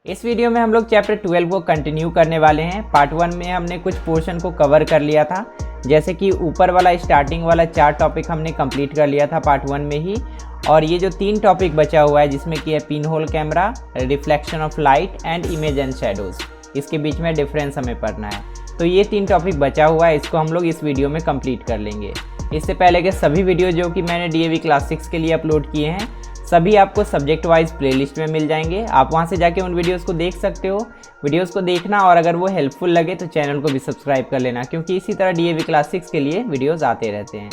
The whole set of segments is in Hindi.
इस वीडियो में हम लोग चैप्टर 12 को कंटिन्यू करने वाले हैं। पार्ट 1 में हमने कुछ पोर्शन को कवर कर लिया था, जैसे कि ऊपर वाला स्टार्टिंग वाला 4 टॉपिक हमने कंप्लीट कर लिया था पार्ट 1 में ही। और ये जो 3 टॉपिक बचा हुआ है जिसमें कि है pin hole camera, reflection of light and image and shadows, इसके बीच में डिफरेंस हमें पढ़ना है। तो ये 3 टॉपिक बचा हुआ है, इसको हम लोग इस वीडियो में कंप्लीट कर लेंगे। इससे पहले के सभी वीडियो जो कि मैंने DAV क्लास 6 के लिए अपलोड किए हैं, सभी आपको सब्जेक्ट वाइज प्लेलिस्ट में मिल जाएंगे। आप वहां से जाके उन वीडियोस को देख सकते हो। वीडियोस को देखना, और अगर वो हेल्पफुल लगे तो चैनल को भी सब्सक्राइब कर लेना, क्योंकि इसी तरह DAV क्लास 6 के लिए वीडियोस आते रहते हैं।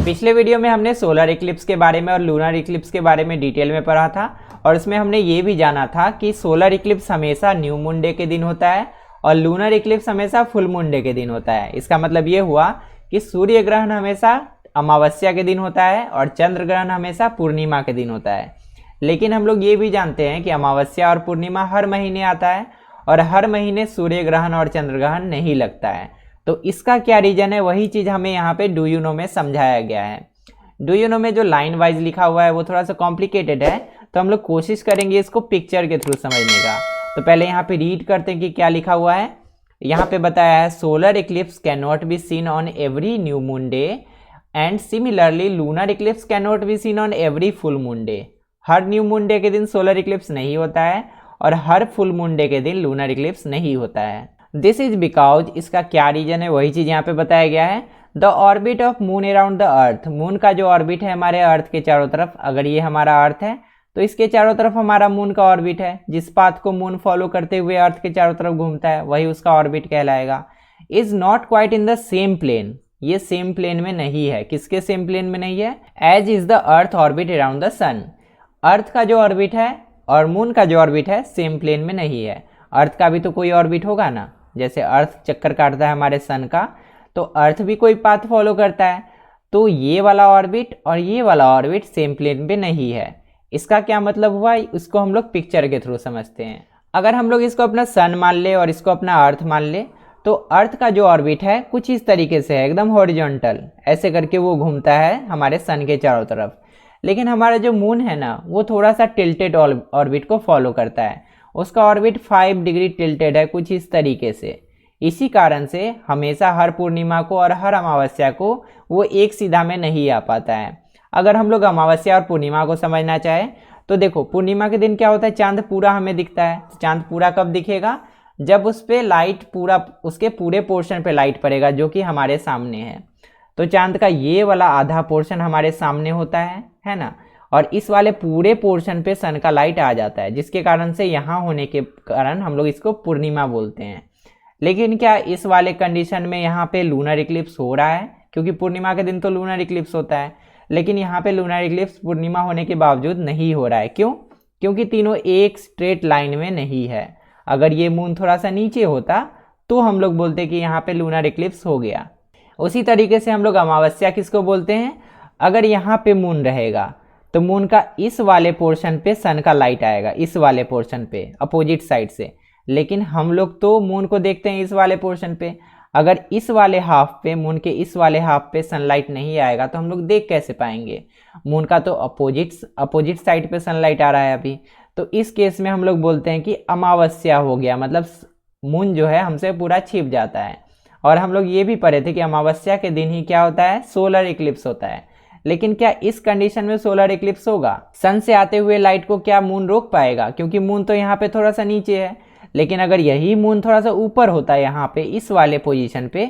पिछले वीडियो में हमने सोलर इक्लिप्स के बारे में और लूनर इक्लिप्स के बारे में डिटेल में पढ़ा था, और इसमें हमने ये भी जाना था कि सोलर इक्लिप्स हमेशा न्यू मून डे के दिन होता है और लूनर इक्लिप्स हमेशा फुल मून डे के दिन होता है। इसका मतलब ये हुआ कि सूर्य ग्रहण हमेशा अमावस्या के दिन होता है और चंद्र ग्रहण हमेशा पूर्णिमा के दिन होता है। लेकिन हम लोग ये भी जानते हैं कि अमावस्या और पूर्णिमा हर महीने आता है और हर महीने सूर्य ग्रहण और चंद्र ग्रहण नहीं लगता है। तो इसका क्या रीजन है, वही चीज़ हमें यहाँ पे डू यू नो में समझाया गया है। डू यू नो में जो लाइन वाइज लिखा हुआ है वो थोड़ा सा कॉम्प्लिकेटेड है, तो हम लोग कोशिश करेंगे इसको पिक्चर के थ्रू समझने का। तो पहले यहाँ पे रीड करते हैं कि क्या लिखा हुआ है। यहाँ पे बताया है, solar Eclipse can not be seen on every new moon day and similarly lunar Eclipse can not be seen on every full moon day. Her new moon day के दिन सोलर इक्लिप्स नहीं होता है और हर फुल मून डे के दिन लूनर इक्लिप्स नहीं होता है। दिस इज बिकॉज, इसका क्या रीजन है वही चीज़ यहाँ पे बताया गया है। The orbit of moon around the earth, moon का जो ऑर्बिट है हमारे अर्थ के चारों तरफ, अगर ये हमारा अर्थ है तो इसके चारों तरफ हमारा मून का ऑर्बिट है। जिस पाथ को मून फॉलो करते हुए अर्थ के चारों तरफ घूमता है वही उसका ऑर्बिट कहलाएगा। Is not quite in the same plane, ये सेम प्लेन में नहीं है। किसके सेम प्लेन में नहीं है? As is the earth orbit around the sun, earth का जो ऑर्बिट है और मून का जो ऑर्बिट है सेम प्लेन में नहीं है। अर्थ का भी तो कोई ऑर्बिट होगा ना, जैसे अर्थ चक्कर काटता है हमारे सन का, तो अर्थ भी कोई पाथ फॉलो करता है। तो ये वाला ऑर्बिट और ये वाला ऑर्बिट सेम प्लेन पे नहीं है। इसका क्या मतलब हुआ, इसको हम लोग पिक्चर के थ्रू समझते हैं। अगर हम लोग इसको अपना सन मान ले और इसको अपना अर्थ मान ले, तो अर्थ का जो ऑर्बिट है कुछ इस तरीके से है, एकदम हॉरिजॉन्टल, ऐसे करके वो घूमता है हमारे सन के चारों तरफ। लेकिन हमारा जो मून है ना, वो थोड़ा सा टिल्टेड ऑर्बिट को फॉलो करता है। उसका ऑर्बिट 5 डिग्री टिल्टेड है, कुछ इस तरीके से। इसी कारण से हमेशा हर पूर्णिमा को और हर अमावस्या को वो एक सीधा में नहीं आ पाता है। अगर हम लोग अमावस्या और पूर्णिमा को समझना चाहें तो देखो, पूर्णिमा के दिन क्या होता है, चांद पूरा हमें दिखता है। चांद पूरा कब दिखेगा? जब उस पर लाइट पूरा, उसके पूरे पोर्शन पे लाइट पड़ेगा जो कि हमारे सामने है। तो चांद का ये वाला आधा पोर्शन हमारे सामने होता है ना, और इस वाले पूरे पोर्शन पे सन का लाइट आ जाता है, जिसके कारण से यहाँ होने के कारण हम लोग इसको पूर्णिमा बोलते हैं। लेकिन क्या इस वाले कंडीशन में यहाँ पे लूनर इक्लिप्स हो रहा है? क्योंकि पूर्णिमा के दिन तो लूनर इक्लिप्स होता है, लेकिन यहाँ पे लूनर इक्लिप्स पूर्णिमा होने के बावजूद नहीं हो रहा है। क्यों? क्योंकि तीनों एक स्ट्रेट लाइन में नहीं है। अगर ये मून थोड़ा सा नीचे होता तो हम लोग बोलते कि यहाँ पे लूनर इक्लिप्स हो गया। उसी तरीके से हम लोग अमावस्या किसको बोलते हैं? अगर यहाँ पे मून रहेगा तो मून का इस वाले पोर्शन पे सन का लाइट आएगा, इस वाले पोर्शन पे अपोजिट साइड से। लेकिन हम लोग तो मून को देखते हैं इस वाले पोर्शन पे। अगर इस वाले हाफ पे, मून के इस वाले हाफ पे सनलाइट नहीं आएगा तो हम लोग देख कैसे पाएंगे? मून का तो अपोजिट साइड पे सनलाइट आ रहा है अभी। तो इस केस में हम लोग बोलते हैं कि अमावस्या हो गया, मतलब मून जो है हमसे पूरा छिप जाता है। और हम लोग ये भी पढ़े थे कि अमावस्या के दिन ही क्या होता है, सोलर इक्लिप्स होता है। लेकिन क्या इस कंडीशन में सोलर इक्लिप्स होगा? सन से आते हुए लाइट को क्या मून रोक पाएगा? क्योंकि मून तो यहाँ पे थोड़ा सा नीचे है। लेकिन अगर यही मून थोड़ा सा ऊपर होता है यहाँ पे, इस वाले पोजीशन पे,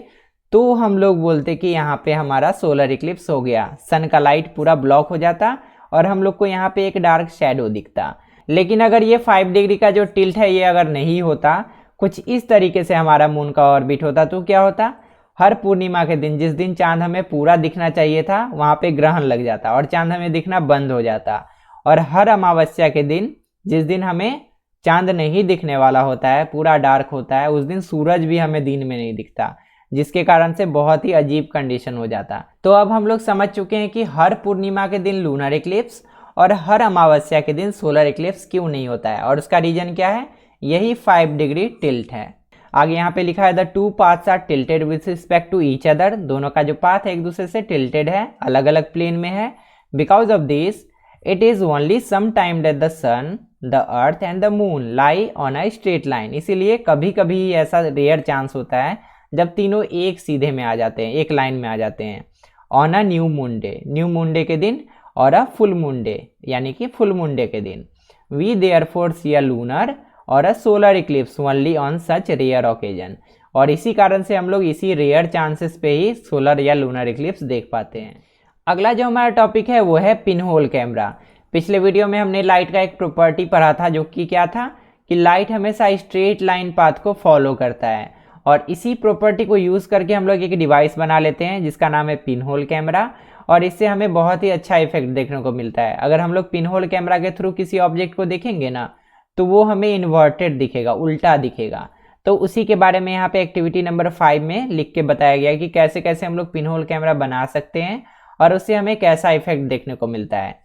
तो हम लोग बोलते कि यहाँ पे हमारा सोलर इक्लिप्स हो गया। सन का लाइट पूरा ब्लॉक हो जाता और हम लोग को यहाँ पे एक डार्क शैडो दिखता। लेकिन अगर ये 5 डिग्री का जो टिल्ट है ये अगर नहीं होता, कुछ इस तरीके से हमारा मून का ऑर्बिट होता, तो क्या होता? हर पूर्णिमा के दिन, जिस दिन चांद हमें पूरा दिखना चाहिए था, वहाँ पे ग्रहण लग जाता और चांद हमें दिखना बंद हो जाता। और हर अमावस्या के दिन, जिस दिन हमें चांद नहीं दिखने वाला होता है, पूरा डार्क होता है, उस दिन सूरज भी हमें दिन में नहीं दिखता, जिसके कारण से बहुत ही अजीब कंडीशन हो जाता। तो अब हम लोग समझ चुके हैं कि हर पूर्णिमा के दिन लूनर इक्लिप्स और हर अमावस्या के दिन सोलर इक्लिप्स क्यों नहीं होता है, और उसका रीजन क्या है? यही 5 डिग्री टिल्ट है। आगे यहाँ पे लिखा है the two paths are tilted with respect to each other, दोनों का जो पाथ है एक दूसरे से टिल्टेड है, अलग अलग प्लेन में है। Because of this it is only some time that the sun, the earth and the moon lie on a straight line, इसीलिए कभी कभी ऐसा रेयर चांस होता है जब तीनों एक सीधे में आ जाते हैं, एक लाइन में आ जाते हैं। On a new moon day, new moon day के दिन, और अ फुल मून डे यानी कि फुल मून डे के दिन। We therefore see a lunar और a solar eclipse only on such rare occasion, और इसी कारण से हम लोग इसी रेयर चांसेस पे ही सोलर या लूनर इक्लिप्स देख पाते हैं। अगला जो हमारा टॉपिक है वो है पिन होल कैमरा। पिछले वीडियो में हमने लाइट का एक प्रॉपर्टी पढ़ा था जो कि क्या था कि लाइट हमेशा स्ट्रेट लाइन पाथ को फॉलो करता है, और इसी प्रॉपर्टी को यूज़ करके हम लोग एक डिवाइस बना लेते हैं जिसका नाम है पिन होल कैमरा, और इससे हमें बहुत ही अच्छा इफेक्ट देखने को मिलता है। अगर हम लोग पिन होल कैमरा के थ्रू किसी ऑब्जेक्ट को देखेंगे ना तो वो हमें इन्वर्टेड दिखेगा, उल्टा दिखेगा। तो उसी के बारे में यहाँ पे एक्टिविटी नंबर 5 में लिख के बताया गया है कि कैसे कैसे हम लोग पिन होल कैमरा बना सकते हैं और उससे हमें कैसा इफेक्ट देखने को मिलता है।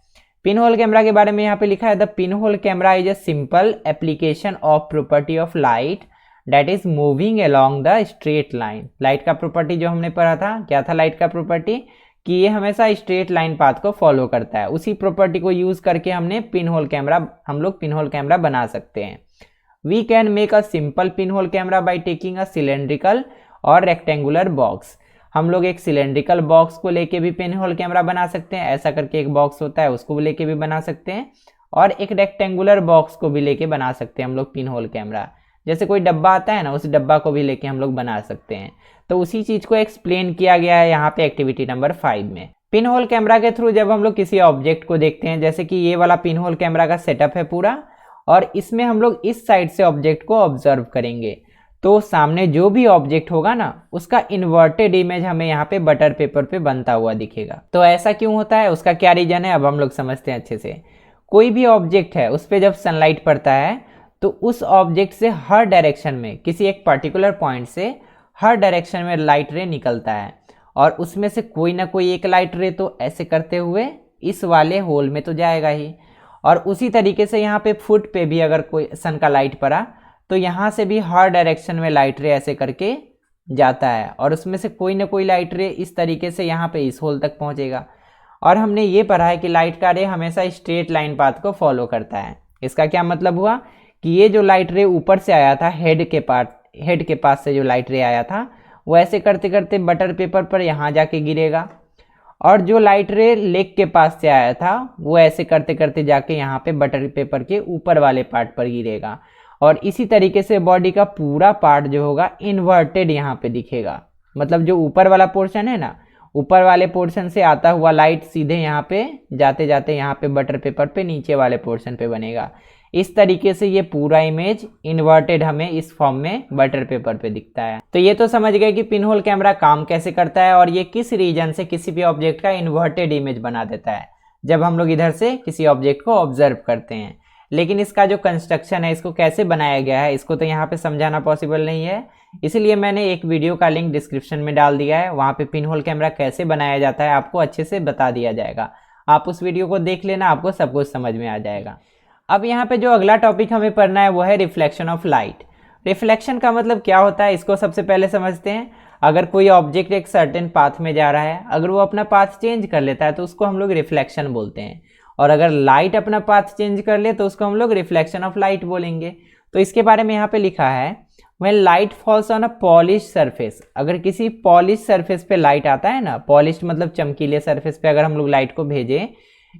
पिन होल कैमरा के बारे में यहाँ पे लिखा है the pin hole camera is a simple application of property of light that is moving along the straight line. Light का प्रॉपर्टी जो हमने पढ़ा था, क्या था लाइट का प्रॉपर्टी, कि ये हमेशा स्ट्रेट लाइन पाथ को फॉलो करता है। उसी प्रॉपर्टी को यूज करके हम लोग पिन होल कैमरा बना सकते हैं। We can make a simple pinhole camera by taking a cylindrical और रेक्टेंगुलर बॉक्स। हम लोग एक सिलेंड्रिकल बॉक्स को लेके भी पिन होल कैमरा बना सकते हैं, ऐसा करके एक बॉक्स होता है उसको भी लेके भी बना सकते हैं, और एक रेक्टेंगुलर बॉक्स को भी लेके बना सकते हैं हम लोग पिन होल कैमरा। जैसे कोई डब्बा आता है ना, उस डब्बा को भी लेके हम लोग बना सकते हैं। तो उसी चीज को एक्सप्लेन किया गया है यहाँ पे एक्टिविटी नंबर 5 में। पिन होल कैमरा के थ्रू जब हम लोग किसी ऑब्जेक्ट को देखते हैं, जैसे कि ये वाला पिन होल कैमरा का सेटअप है पूरा, और इसमें हम लोग इस साइड से ऑब्जेक्ट को ऑब्जर्व करेंगे तो सामने जो भी ऑब्जेक्ट होगा ना उसका इन्वर्टेड इमेज हमें यहाँ पे बटर पेपर पे बनता हुआ दिखेगा। तो ऐसा क्यों होता है, उसका क्या रीजन है, अब हम लोग समझते हैं अच्छे से। कोई भी ऑब्जेक्ट है उस पर जब सनलाइट पड़ता है तो उस ऑब्जेक्ट से हर डायरेक्शन में, किसी एक पर्टिकुलर पॉइंट से हर डायरेक्शन में लाइट रे निकलता है, और उसमें से कोई ना कोई एक लाइट रे तो ऐसे करते हुए इस वाले होल में तो जाएगा ही, और उसी तरीके से यहाँ पे फुट पे भी अगर कोई सन का लाइट पड़ा तो यहाँ से भी हर डायरेक्शन में लाइट रे ऐसे करके जाता है, और उसमें से कोई ना कोई लाइट रे इस तरीके से यहाँ पे इस होल तक पहुँचेगा। और हमने ये पढ़ा है कि लाइट का रे हमेशा स्ट्रेट लाइन पाथ को फॉलो करता है। इसका क्या मतलब हुआ कि ये जो लाइट रे ऊपर से आया था हेड के पास से जो लाइट रे आया था वो ऐसे करते करते बटर पेपर पर यहाँ जाके गिरेगा, और जो लाइट रे लेग के पास से आया था वो ऐसे करते करते जाके यहाँ पे बटर पेपर के ऊपर वाले पार्ट पर गिरेगा, और इसी तरीके से बॉडी का पूरा पार्ट जो होगा इन्वर्टेड यहाँ पे दिखेगा। मतलब जो ऊपर वाला पोर्शन है ना, ऊपर वाले पोर्शन से आता हुआ लाइट सीधे यहाँ पे जाते जाते यहाँ पे बटर पेपर पे नीचे वाले पोर्शन पे बनेगा। इस तरीके से ये पूरा इमेज इन्वर्टेड हमें इस फॉर्म में बटर पेपर पे दिखता है। तो ये तो समझ गए कि पिन होल कैमरा काम कैसे करता है, और ये किस रीजन से किसी भी ऑब्जेक्ट का इन्वर्टेड इमेज बना देता है जब हम लोग इधर से किसी ऑब्जेक्ट को ऑब्जर्व करते हैं। लेकिन इसका जो कंस्ट्रक्शन है, इसको कैसे बनाया गया है, इसको तो यहाँ पे समझाना पॉसिबल नहीं है, इसलिए मैंने एक वीडियो का लिंक डिस्क्रिप्शन में डाल दिया है। वहाँ पे पिन होल कैमरा कैसे बनाया जाता है आपको अच्छे से बता दिया जाएगा। आप उस वीडियो को देख लेना, आपको सब कुछ समझ में आ जाएगा। अब यहाँ पे जो अगला टॉपिक हमें पढ़ना है वो है रिफ्लेक्शन ऑफ लाइट। रिफ्लेक्शन का मतलब क्या होता है, इसको सबसे पहले समझते हैं। अगर कोई ऑब्जेक्ट एक सर्टेन पाथ में जा रहा है, अगर वो अपना पाथ चेंज कर लेता है तो उसको हम लोग रिफ्लेक्शन बोलते हैं, और अगर लाइट अपना पाथ चेंज कर ले तो उसको हम लोग रिफ्लेक्शन ऑफ लाइट बोलेंगे। तो इसके बारे में यहाँ पे लिखा है when light falls on a polish surface. अगर किसी पॉलिश सरफेस पे लाइट आता है ना, पॉलिश मतलब चमकीले सरफेस पे अगर हम लोग लाइट को भेजें,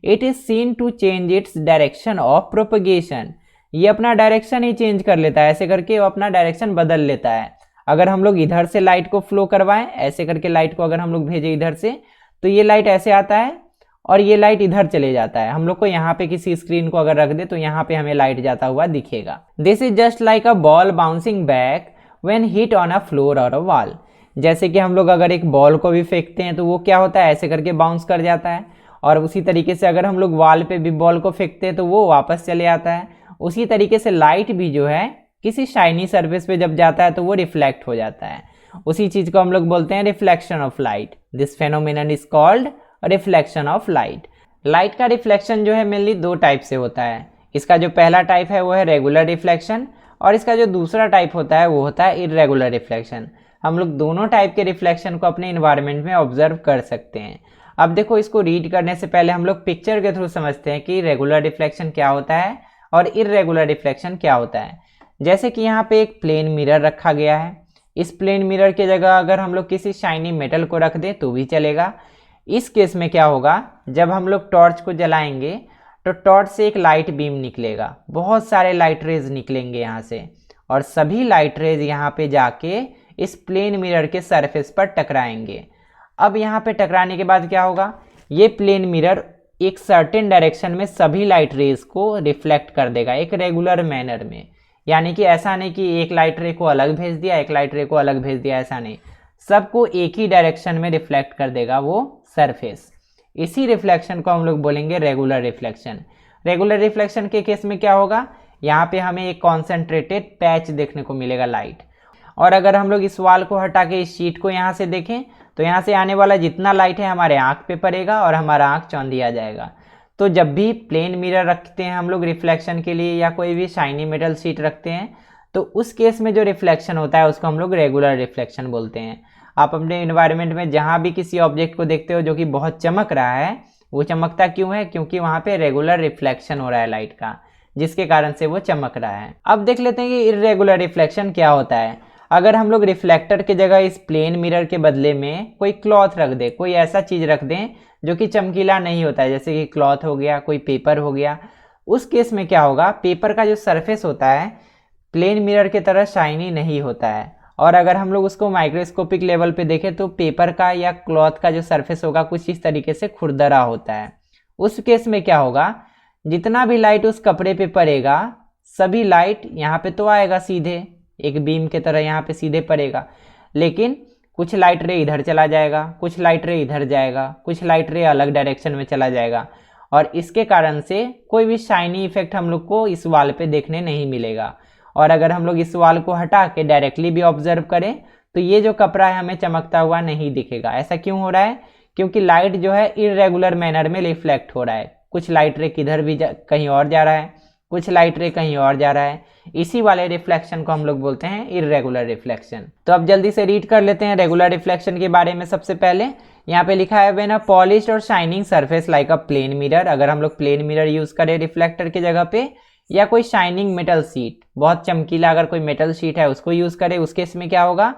it is seen to change its direction of propagation. ये अपना डायरेक्शन ही चेंज कर लेता है, ऐसे करके वो अपना डायरेक्शन बदल लेता है। अगर हम लोग इधर से लाइट को फ्लो करवाएं, ऐसे करके लाइट को अगर हम लोग भेजें इधर से, तो ये लाइट ऐसे आता है और ये लाइट इधर चले जाता है। हम लोग को यहाँ पे किसी स्क्रीन को अगर रख दे तो यहाँ पे हमें लाइट जाता हुआ दिखेगा। This is just like a ball bouncing back when hit on a floor और अ वॉल। जैसे कि हम लोग अगर एक बॉल को भी फेंकते हैं तो वो क्या होता है, ऐसे करके बाउंस कर जाता है, और उसी तरीके से अगर हम लोग वॉल पे भी बॉल को फेंकते हैं तो वो वापस चले आता है। उसी तरीके से लाइट भी जो है किसी शाइनी सरफेस पे जब जाता है तो वो रिफ्लेक्ट हो जाता है। उसी चीज को हम लोग बोलते हैं reflection of light. This phenomenon is called reflection of light. Light का रिफ्लेक्शन जो है मेनली दो टाइप से होता है। इसका जो पहला टाइप है वो है रेगुलर रिफ्लेक्शन, और इसका जो दूसरा टाइप होता है वो होता है इर्रेगुलर रिफ्लेक्शन। हम लोग दोनों टाइप के रिफ्लेक्शन को अपने इन्वायरमेंट में ऑब्जर्व कर सकते हैं। अब देखो, इसको रीड करने से पहले हम लोग पिक्चर के थ्रू समझते हैं कि रेगुलर रिफ्लेक्शन क्या होता है और इर्रेगुलर रिफ्लेक्शन क्या होता है। जैसे कि यहाँ पे एक प्लेन मिरर रखा गया है। इस प्लेन मिरर की जगह अगर हम लोग किसी शाइनी मेटल को रख दें तो भी चलेगा। इस केस में क्या होगा, जब हम लोग टॉर्च को जलाएंगे तो टॉर्च से एक लाइट बीम निकलेगा, बहुत सारे लाइट रेज निकलेंगे यहाँ से, और सभी लाइट रेज यहाँ पे जाके इस प्लेन मिरर के सरफेस पर टकराएंगे। अब यहाँ पे टकराने के बाद क्या होगा, ये प्लेन मिरर एक सर्टेन डायरेक्शन में सभी लाइट रेज को रिफ्लेक्ट कर देगा एक रेगुलर मैनर में। यानी कि ऐसा नहीं कि एक लाइट रे को अलग भेज दिया, एक लाइट रे को अलग भेज दिया, ऐसा नहीं, सबको एक ही डायरेक्शन में रिफ्लेक्ट कर देगा वो सरफेस। इसी रिफ्लेक्शन को हम लोग बोलेंगे रेगुलर रिफ्लेक्शन। रेगुलर रिफ्लेक्शन के केस में क्या होगा, यहाँ पे हमें एक कॉन्सेंट्रेटेड पैच देखने को मिलेगा लाइट। और अगर हम लोग इस वाल को हटा के इस शीट को यहाँ से देखें तो यहाँ से आने वाला जितना लाइट है हमारे आँख पे पड़ेगा और हमारा आँख चौंधिया जाएगा। तो जब भी प्लेन मिरर रखते हैं हम लोग रिफ्लेक्शन के लिए या कोई भी शाइनी मेटल शीट रखते हैं तो उस केस में जो रिफ्लेक्शन होता है उसको हम लोग रेगुलर रिफ्लेक्शन बोलते हैं। आप अपने इन्वायरमेंट में जहाँ भी किसी ऑब्जेक्ट को देखते हो जो कि बहुत चमक रहा है, वो चमकता क्यों है, क्योंकि वहाँ पे रेगुलर रिफ्लेक्शन हो रहा है लाइट का, जिसके कारण से वो चमक रहा है। अब देख लेते हैं कि इर्रेगुलर रिफ्लेक्शन क्या होता है। अगर हम लोग रिफ्लेक्टर की जगह इस प्लेन मिरर के बदले में कोई क्लॉथ रख दें, कोई ऐसा चीज़ रख दें जो कि चमकीला नहीं होता है, जैसे कि क्लॉथ हो गया, कोई पेपर हो गया, उस केस में क्या होगा, पेपर का जो सरफेस होता है प्लेन मिरर की तरह शाइनी नहीं होता है। और अगर हम लोग उसको माइक्रोस्कोपिक लेवल पे देखें तो पेपर का या क्लॉथ का जो सरफेस होगा कुछ इस तरीके से खुरदरा होता है। उस केस में क्या होगा, जितना भी लाइट उस कपड़े पे पड़ेगा सभी लाइट यहाँ पे तो आएगा सीधे, एक बीम के तरह यहाँ पे सीधे पड़ेगा, लेकिन कुछ लाइट रे इधर चला जाएगा, कुछ लाइट रे इधर जाएगा, कुछ लाइट रे अलग डायरेक्शन में चला जाएगा, और इसके कारण से कोई भी शाइनी इफेक्ट हम लोग को इस वाल पे देखने नहीं मिलेगा। और अगर हम लोग इस वाल को हटा के डायरेक्टली भी ऑब्जर्व करें तो ये जो कपड़ा है हमें चमकता हुआ नहीं दिखेगा। ऐसा क्यों हो रहा है, क्योंकि लाइट जो है इर्रेगुलर मैनर में रिफ्लेक्ट हो रहा है। कुछ लाइट रे किधर भी कहीं और जा रहा है, कुछ लाइट रे कहीं और जा रहा है। इसी वाले रिफ्लेक्शन को हम लोग बोलते हैं इर्रेगुलर रिफ्लेक्शन। तो अब जल्दी से रीड कर लेते हैं रेगुलर रिफ्लेक्शन के बारे में। सबसे पहले यहाँ पे लिखा है व्हेन अ पॉलिश्ड और shining surface like a plane mirror. अगर हम लोग प्लेन मिरर यूज करें रिफ्लेक्टर की जगह पे, या कोई शाइनिंग मेटल शीट, बहुत चमकीला अगर कोई मेटल शीट है उसको यूज करें, उस केस में क्या होगा,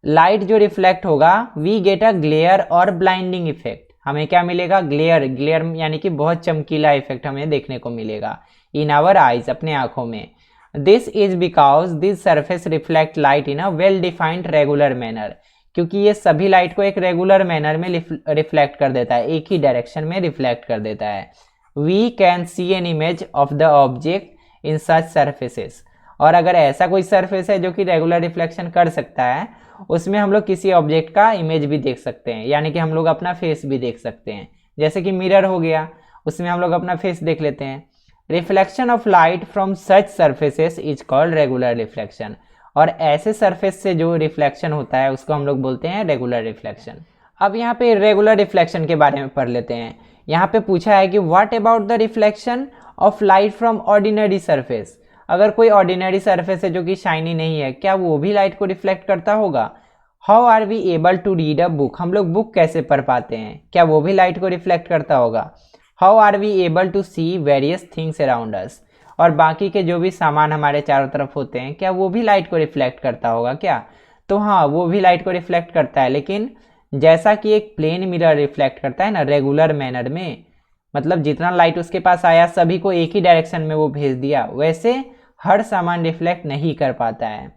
लाइट जो रिफ्लेक्ट होगा वी गेट अ ग्लेयर और ब्लाइंडिंग इफेक्ट। हमें क्या मिलेगा, ग्लेयर, ग्लेयर यानी कि बहुत चमकीला इफेक्ट हमें देखने को मिलेगा इन आवर आइज, अपने आंखों में। This is because this surface reflect light in a well defined regular manner, क्योंकि ये सभी लाइट को एक रेगुलर मैनर में रिफ्लेक्ट कर देता है, एक ही डायरेक्शन में रिफ्लेक्ट कर देता है। We can see an image of the object in such surfaces. और अगर ऐसा कोई सरफेस है जो कि रेगुलर रिफ्लेक्शन कर सकता है, उसमें हम लोग किसी ऑब्जेक्ट का इमेज भी देख सकते हैं, यानी कि हम लोग अपना फेस भी देख सकते हैं। जैसे कि मिरर हो गया, उसमें हम लोग अपना फेस देख लेते हैं। Reflection of light from such surfaces is called regular reflection. और ऐसे सरफेस से जो रिफ्लेक्शन होता है उसको हम लोग बोलते हैं रेगुलर रिफ्लेक्शन। अब यहाँ पे इर्रेगुलर रिफ्लेक्शन के बारे में पढ़ लेते हैं। यहाँ पे पूछा है कि what about the reflection of light from ordinary surface. अगर कोई ऑर्डिनरी सरफेस है जो कि शाइनी नहीं है, क्या वो भी लाइट को रिफ्लेक्ट करता होगा। How are we able to read a book. हम लोग बुक कैसे पढ़ पाते हैं, क्या वो भी लाइट को रिफ्लेक्ट करता होगा। How are we able to see various things around us. और बाकी के जो भी सामान हमारे चारों तरफ होते हैं, क्या वो भी लाइट को रिफ्लेक्ट करता होगा क्या। तो हाँ, वो भी लाइट को रिफ्लेक्ट करता है, लेकिन जैसा कि एक प्लेन मिरर रिफ्लेक्ट करता है ना रेगुलर मैनर में, मतलब जितना लाइट उसके पास आया सभी को एक ही डायरेक्शन में वो भेज दिया, वैसे हर सामान रिफ्लेक्ट नहीं कर पाता है।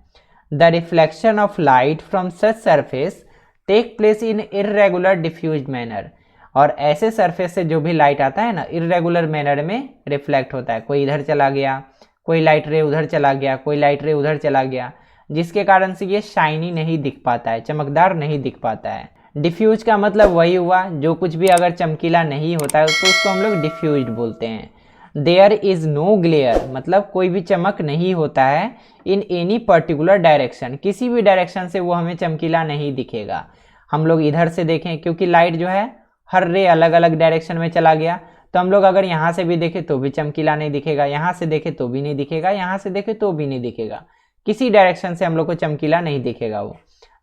The reflection of light from such surface take place in irregular diffused manner. और ऐसे सरफेस से जो भी लाइट आता है ना इर्रेगुलर मैनर में रिफ्लेक्ट होता है। कोई इधर चला गया, कोई लाइट रे उधर चला गया, कोई लाइट रे उधर चला गया, जिसके कारण से ये शाइनी नहीं दिख पाता है, चमकदार नहीं दिख पाता है। डिफ्यूज का मतलब वही हुआ, जो कुछ भी अगर चमकीला नहीं होता है तो उसको हम लोग डिफ्यूज्ड बोलते हैं। देयर इज नो ग्लेयर, मतलब कोई भी चमक नहीं होता है इन एनी पर्टिकुलर डायरेक्शन, किसी भी डायरेक्शन से वो हमें चमकीला नहीं दिखेगा। हम लोग इधर से देखें, क्योंकि लाइट जो है हर रे अलग अलग डायरेक्शन में चला गया, तो हम लोग अगर यहाँ से भी देखें तो भी चमकीला नहीं दिखेगा, यहाँ से देखें तो भी नहीं दिखेगा, यहाँ से देखें तो भी नहीं दिखेगा, किसी डायरेक्शन से हम लोग को चमकीला नहीं दिखेगा वो।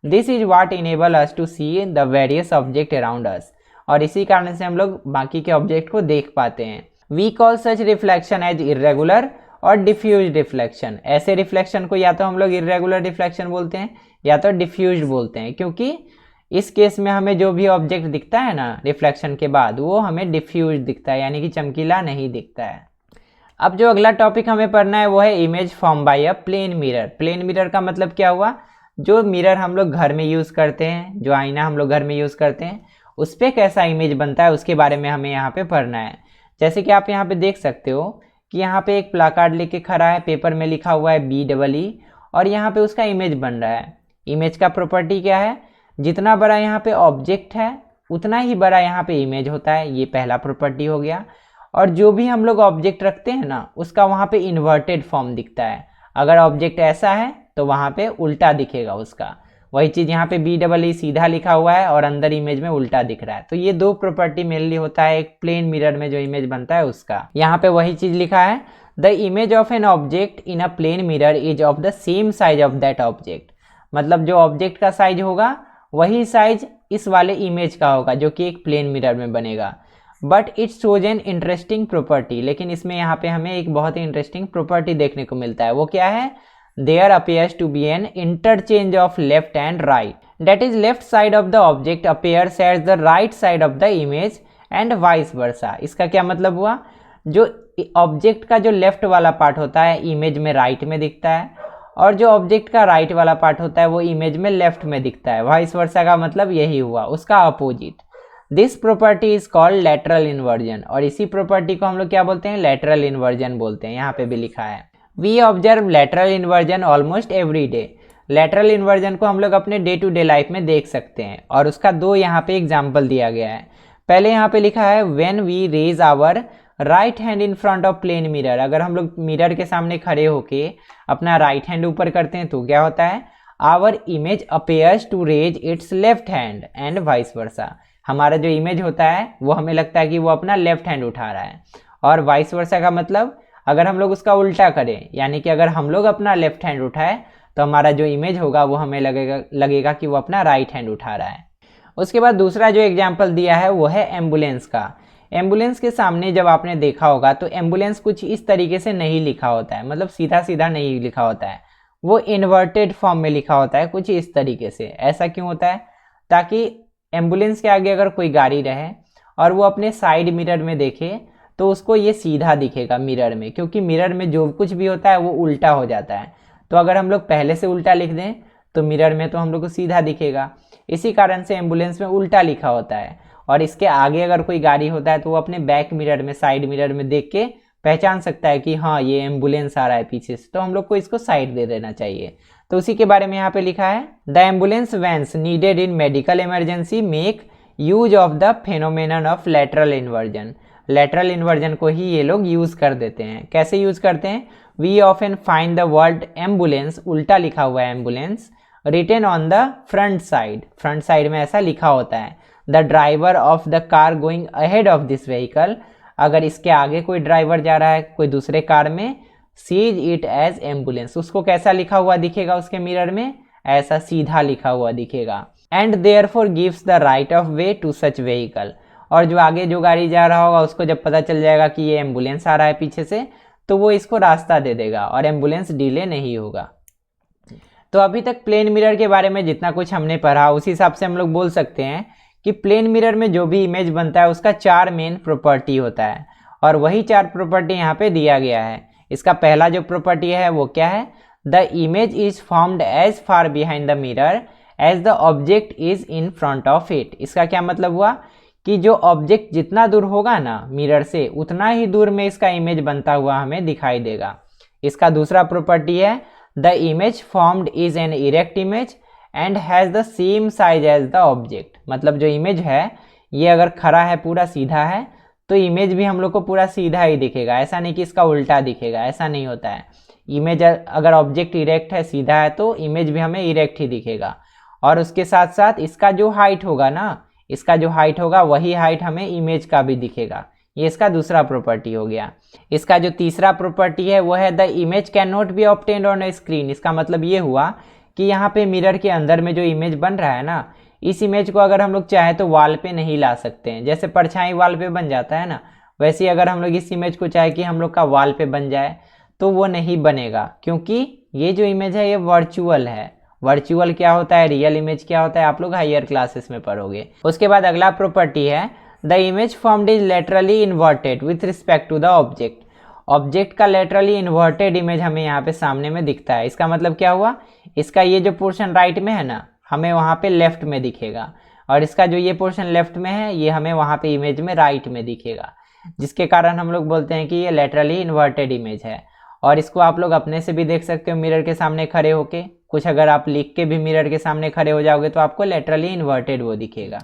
This is what enable us to see the various object around us, और इसी कारण से हम लोग बाकी के ऑब्जेक्ट को देख पाते हैं। We call such reflection as irregular और डिफ्यूज रिफ्लेक्शन। ऐसे रिफ्लेक्शन को या तो हम लोग इरेगुलर रिफ्लेक्शन बोलते हैं या तो डिफ्यूज बोलते हैं, क्योंकि इस केस में हमें जो भी ऑब्जेक्ट दिखता है ना रिफ्लेक्शन के बाद वो हमें डिफ्यूज दिखता है, यानी कि चमकीला नहीं दिखता है। अब जो अगला टॉपिक हमें पढ़ना है वो है image form by a plane mirror. Plane mirror का मतलब क्या हुआ, जो मिरर हम लोग घर में यूज़ करते हैं, जो आईना हम लोग घर में यूज़ करते हैं, उस पर कैसा इमेज बनता है उसके बारे में हमें यहाँ पे पढ़ना है। जैसे कि आप यहाँ पे देख सकते हो कि यहाँ पे एक प्लाकार्ड लेके खड़ा है, पेपर में लिखा हुआ है BEE, और यहाँ पे उसका इमेज बन रहा है। इमेज का प्रॉपर्टी क्या है, जितना बड़ा यहाँ पे ऑब्जेक्ट है उतना ही बड़ा यहाँ पे इमेज होता है, ये पहला प्रॉपर्टी हो गया। और जो भी हम लोग ऑब्जेक्ट रखते हैं ना उसका वहाँ पे इन्वर्टेड फॉर्म दिखता है। अगर ऑब्जेक्ट ऐसा है तो वहाँ पे उल्टा दिखेगा उसका। वही चीज़ यहाँ पे BEE सीधा लिखा हुआ है और अंदर इमेज में उल्टा दिख रहा है। तो ये दो प्रॉपर्टी मेनली होता है एक प्लेन मिरर में जो इमेज बनता है उसका। यहाँ पे वही चीज़ लिखा है, the image of an object in a plane mirror is of the same size of that object. मतलब जो ऑब्जेक्ट का साइज होगा वही साइज इस वाले इमेज का होगा जो कि एक प्लेन मिरर में बनेगा। But it's shows an interesting property, लेकिन इसमें यहाँ पे हमें एक बहुत ही इंटरेस्टिंग प्रॉपर्टी देखने को मिलता है। वो क्या है, there appears to be an interchange of left and right, that is left side of the object appears as the right side of the image and vice versa। इसका क्या मतलब हुआ, जो ऑब्जेक्ट का जो लेफ्ट वाला पार्ट होता है इमेज में राइट में दिखता है, और जो ऑब्जेक्ट का राइट वाला पार्ट होता है वो इमेज में लेफ्ट में दिखता है। वाइस वर्सा का मतलब यही हुआ, उसका opposite. This property is called lateral inversion, और इसी प्रॉपर्टी को हम लोग क्या बोलते हैं, लैटरल इन्वर्जन बोलते हैं। यहाँ पे भी लिखा है we observe lateral inversion almost every day. Lateral inversion को हम लोग अपने डे टू डे लाइफ में देख सकते हैं, और उसका दो यहाँ पे एग्जाम्पल दिया गया है। पहले यहाँ पे लिखा है when we raise our right hand in front of plane mirror. अगर हम लोग मिरर के सामने खड़े होके अपना राइट हैंड ऊपर करते हैं तो क्या होता है, our image appears to raise its left hand and vice versa. हमारा जो इमेज होता है वो हमें लगता है कि वो अपना लेफ्ट हैंड उठा रहा है, और वाइस वर्सा का मतलब अगर हम लोग उसका उल्टा करें, यानी कि अगर हम लोग अपना लेफ्ट हैंड उठाए तो हमारा जो इमेज होगा वो हमें लगेगा कि वो अपना राइट हैंड उठा रहा है। उसके बाद दूसरा जो एग्जाम्पल दिया है वो है एम्बुलेंस का। एम्बुलेंस के सामने जब आपने देखा होगा तो एम्बुलेंस कुछ इस तरीके से नहीं लिखा होता है, मतलब सीधा सीधा नहीं लिखा होता है, वो इन्वर्टेड फॉर्म में लिखा होता है कुछ इस तरीके से। ऐसा क्यों होता है, ताकि एम्बुलेंस के आगे अगर कोई गाड़ी रहे और वो अपने साइड मिरर में देखे तो उसको ये सीधा दिखेगा मिरर में, क्योंकि मिरर में जो कुछ भी होता है वो उल्टा हो जाता है। तो अगर हम लोग पहले से उल्टा लिख दें तो मिरर में तो हम लोग को सीधा दिखेगा। इसी कारण से एम्बुलेंस में उल्टा लिखा होता है, और इसके आगे अगर कोई गाड़ी होता है तो वो अपने बैक मिरर में, साइड मिरर में देख के पहचान सकता है कि हाँ ये एम्बुलेंस आ रहा है पीछे से, तो हम लोग को इसको साइड दे देना चाहिए। तो उसी के बारे में यहाँ पे लिखा है the ambulance vans needed in medical emergency make use of the phenomenon of lateral inversion. Lateral inversion को ही ये लोग यूज कर देते हैं। कैसे यूज करते हैं, we often find the word ambulance, उल्टा लिखा हुआ है ambulance, written on the front side, front side में ऐसा लिखा होता है। The driver of the car going ahead of this vehicle, अगर इसके आगे कोई ड्राइवर जा रहा है कोई दूसरे कार में, सीज इट एज एम्बुलेंस, उसको कैसा लिखा हुआ दिखेगा उसके मिरर में, ऐसा सीधा लिखा हुआ दिखेगा। And therefore gives the right of way to such vehicle, और जो आगे जो गाड़ी जा रहा होगा उसको जब पता चल जाएगा कि ये एम्बुलेंस आ रहा है पीछे से, तो वो इसको रास्ता दे देगा और एम्बुलेंस डिले नहीं होगा। तो अभी तक प्लेन मिरर के बारे में जितना कुछ हमने पढ़ा उस हिसाब से हम लोग बोल सकते हैं कि प्लेन मिरर में जो भी इमेज बनता है उसका 4 मेन प्रॉपर्टी होता है, और वही 4 प्रॉपर्टी यहाँ पे दिया गया है। इसका पहला जो प्रॉपर्टी है वो क्या है, the image is formed as far behind the mirror as the object is in front of it. इसका क्या मतलब हुआ कि जो ऑब्जेक्ट जितना दूर होगा ना मिरर से उतना ही दूर में इसका इमेज बनता हुआ हमें दिखाई देगा। इसका दूसरा प्रॉपर्टी है the image formed is an erect image and has the same size as the object. मतलब जो इमेज है ये अगर खड़ा है पूरा सीधा है तो इमेज भी हम लोग को पूरा सीधा ही दिखेगा, ऐसा नहीं कि इसका उल्टा दिखेगा, ऐसा नहीं होता है। इमेज अगर ऑब्जेक्ट इरेक्ट है सीधा है तो इमेज भी हमें इरेक्ट ही दिखेगा, और उसके साथ साथ इसका जो हाइट होगा ना, इसका जो हाइट होगा वही हाइट हमें इमेज का भी दिखेगा, ये इसका दूसरा प्रॉपर्टी हो गया। इसका जो तीसरा प्रॉपर्टी है वो है the image can not be obtained on a screen. इसका मतलब ये हुआ कि यहाँ पे मिरर के अंदर में जो इमेज बन रहा है ना, इस इमेज को अगर हम लोग चाहे तो वॉल पे नहीं ला सकते हैं। जैसे परछाई वॉल पे बन जाता है ना, वैसे ही अगर हम लोग इस इमेज को चाहे कि हम लोग का वॉल पे बन जाए तो वो नहीं बनेगा, क्योंकि ये जो इमेज है ये वर्चुअल है। वर्चुअल क्या होता है, रियल इमेज क्या होता है, आप लोग हायर क्लासेस में पढ़ोगे। उसके बाद अगला प्रॉपर्टी है the image formed is laterally inverted with respect to the object. Object का लेटरली इन्वर्टेड इमेज हमें यहाँ पे सामने में दिखता है। इसका मतलब क्या हुआ, इसका ये जो पोर्शन राइट में है ना, हमें वहाँ पे लेफ्ट में दिखेगा, और इसका जो ये पोर्शन लेफ्ट में है ये हमें वहाँ पे इमेज में राइट में दिखेगा, जिसके कारण हम लोग बोलते हैं कि ये लेटरली इन्वर्टेड इमेज है। और इसको आप लोग अपने से भी देख सकते हो मिरर के सामने खड़े होके। कुछ अगर आप लिख के भी मिरर के सामने खड़े हो जाओगे तो आपको लेटरली इन्वर्टेड वो दिखेगा।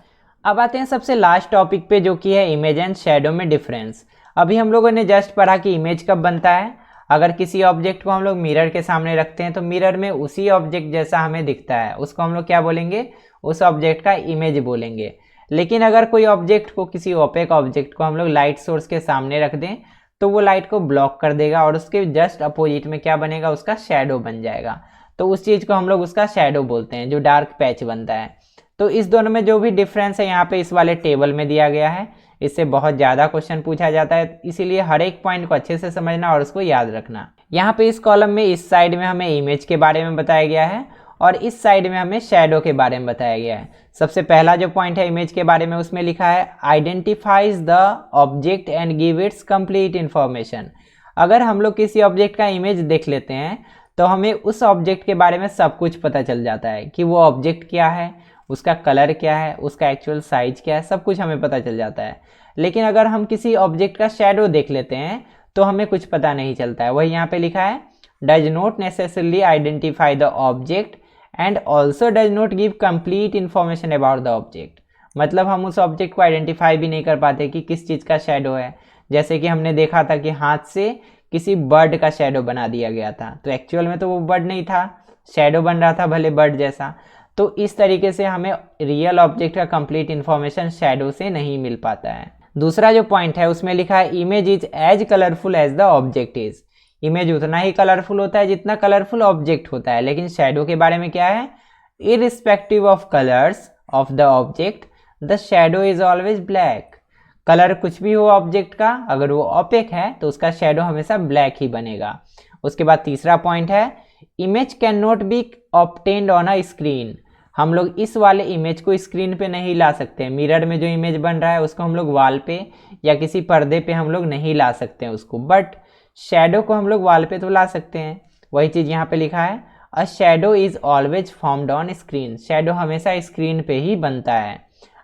अब आते हैं सबसे लास्ट टॉपिक पे, जो कि है इमेज एंड शैडो में डिफरेंस। अभी हम लोगों ने जस्ट पढ़ा कि इमेज कब बनता है, अगर किसी ऑब्जेक्ट को हम लोग मिरर के सामने रखते हैं तो मिरर में उसी ऑब्जेक्ट जैसा हमें दिखता है, उसको हम लोग क्या बोलेंगे, उस ऑब्जेक्ट का इमेज बोलेंगे। लेकिन अगर कोई ऑब्जेक्ट को, किसी ओपेक ऑब्जेक्ट को हम लोग लाइट सोर्स के सामने रख दें तो वो लाइट को ब्लॉक कर देगा और उसके जस्ट अपोजिट में क्या बनेगा, उसका शैडो बन जाएगा। तो उस चीज़ को हम लोग उसका शैडो बोलते हैं, जो डार्क पैच बनता है। तो इस दोनों में जो भी डिफरेंस है यहाँ पे इस वाले टेबल में दिया गया है। इससे बहुत ज़्यादा क्वेश्चन पूछा जाता है, इसीलिए हर एक पॉइंट को अच्छे से समझना और उसको याद रखना। यहाँ पे इस कॉलम में इस साइड में हमें इमेज के बारे में बताया गया है और इस साइड में हमें शैडो के बारे में बताया गया है। सबसे पहला जो पॉइंट है इमेज के बारे में, उसमें लिखा है identifies the object and give its complete information. अगर हम लोग किसी ऑब्जेक्ट का इमेज देख लेते हैं तो हमें उस ऑब्जेक्ट के बारे में सब कुछ पता चल जाता है कि वो ऑब्जेक्ट क्या है, उसका कलर क्या है, उसका एक्चुअल साइज क्या है, सब कुछ हमें पता चल जाता है। लेकिन अगर हम किसी ऑब्जेक्ट का शैडो देख लेते हैं तो हमें कुछ पता नहीं चलता है। वही यहाँ पे लिखा है does not necessarily identify the object and also does not give complete information about the object. मतलब हम उस ऑब्जेक्ट को आइडेंटिफाई भी नहीं कर पाते कि किस चीज़ का शैडो है। जैसे कि हमने देखा था कि हाथ से किसी बर्ड का शैडो बना दिया गया था, तो एक्चुअल में तो वो बर्ड नहीं था, शैडो बन रहा था भले बर्ड जैसा। तो इस तरीके से हमें रियल ऑब्जेक्ट का कंप्लीट इन्फॉर्मेशन शैडो से नहीं मिल पाता है। दूसरा जो पॉइंट है उसमें लिखा है image is as colourful as the object is. Image उतना ही कलरफुल होता है जितना कलरफुल ऑब्जेक्ट होता है। लेकिन शैडो के बारे में क्या है, irrespective of colours of the object the shadow is always black. Colour कुछ भी हो ऑब्जेक्ट का, अगर वो ओपेक है तो उसका शैडो हमेशा ब्लैक ही बनेगा। उसके बाद तीसरा पॉइंट है image can not be obtained on a screen. हम लोग इस वाले इमेज को स्क्रीन पे नहीं ला सकते। मिरर में जो इमेज बन रहा है उसको हम लोग वॉल पे या किसी पर्दे पे हम लोग नहीं ला सकते हैं उसको, बट शैडो को हम लोग वॉल पे तो ला सकते हैं। वही चीज़ यहाँ पे लिखा है a shadow is always formed on screen. Shadow हमेशा स्क्रीन पे ही बनता है।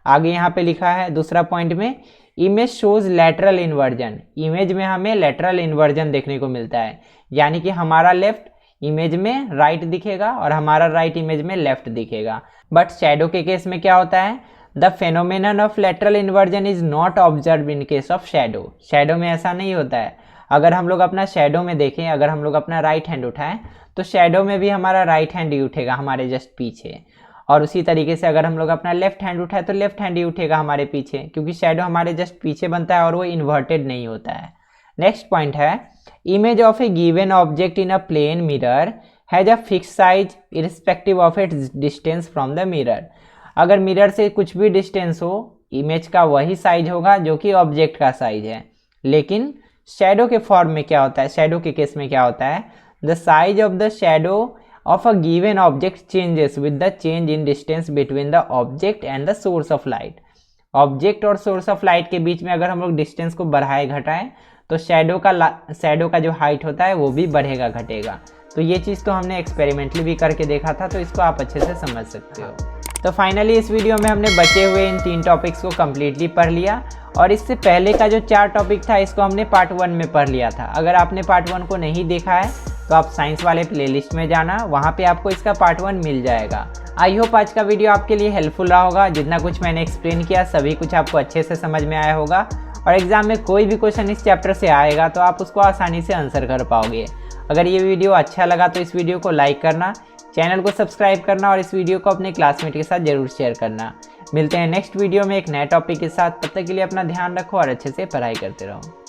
आगे यहाँ पे लिखा है दूसरा पॉइंट में image shows lateral inversion. Image में हमें लैटरल इन्वर्जन देखने को मिलता है, यानी कि हमारा लेफ्ट इमेज में राइट दिखेगा और हमारा राइट इमेज में लेफ्ट दिखेगा। बट शैडो के केस में क्या होता है, the phenomenon of lateral inversion is not observe in case of shadow. Shadow में ऐसा नहीं होता है। अगर हम लोग अपना शैडो में देखें, अगर हम लोग अपना राइट हैंड उठाएं तो शैडो में भी हमारा राइट हैंड ही उठेगा हमारे जस्ट पीछे, और उसी तरीके से अगर हम लोग अपना लेफ्ट हैंड उठाएं तो लेफ्ट हैंड ही उठेगा हमारे पीछे, क्योंकि शैडो हमारे जस्ट पीछे बनता है और वो इन्वर्टेड नहीं होता है। नेक्स्ट पॉइंट है image of a given object in a plane mirror has a fix size irrespective of its distance from the mirror. अगर मिरर से कुछ भी डिस्टेंस हो, इमेज का वही साइज होगा जो कि ऑब्जेक्ट का साइज है। लेकिन शैडो के फॉर्म में क्या होता है, शैडो के केस में क्या होता है, the size of the shadow of a given object changes with the change in distance between the object and the source of light. Object और सोर्स ऑफ लाइट के बीच में अगर हम लोग डिस्टेंस को बढ़ाए घटाएं तो शैडो का जो हाइट होता है वो भी बढ़ेगा घटेगा। तो ये चीज़ तो हमने एक्सपेरिमेंटली भी करके देखा था, तो इसको आप अच्छे से समझ सकते हो। तो फाइनली इस वीडियो में हमने बचे हुए इन 3 टॉपिक्स को कम्प्लीटली पढ़ लिया, और इससे पहले का जो 4 टॉपिक था इसको हमने पार्ट 1 में पढ़ लिया था। अगर आपने पार्ट 1 को नहीं देखा है तो आप साइंस वाले प्लेलिस्ट में जाना, वहाँ पे आपको इसका पार्ट 1 मिल जाएगा। आई होप आज का वीडियो आपके लिए हेल्पफुल रहा होगा। जितना कुछ मैंने एक्सप्लेन किया सभी कुछ आपको अच्छे से समझ में आया होगा, और एग्जाम में कोई भी क्वेश्चन इस चैप्टर से आएगा तो आप उसको आसानी से आंसर कर पाओगे। अगर ये वीडियो अच्छा लगा तो इस वीडियो को लाइक करना, चैनल को सब्सक्राइब करना और इस वीडियो को अपने क्लासमेट के साथ जरूर शेयर करना। मिलते हैं नेक्स्ट वीडियो में एक नए टॉपिक के साथ। तब तक के लिए अपना ध्यान रखो और अच्छे से पढ़ाई करते रहो।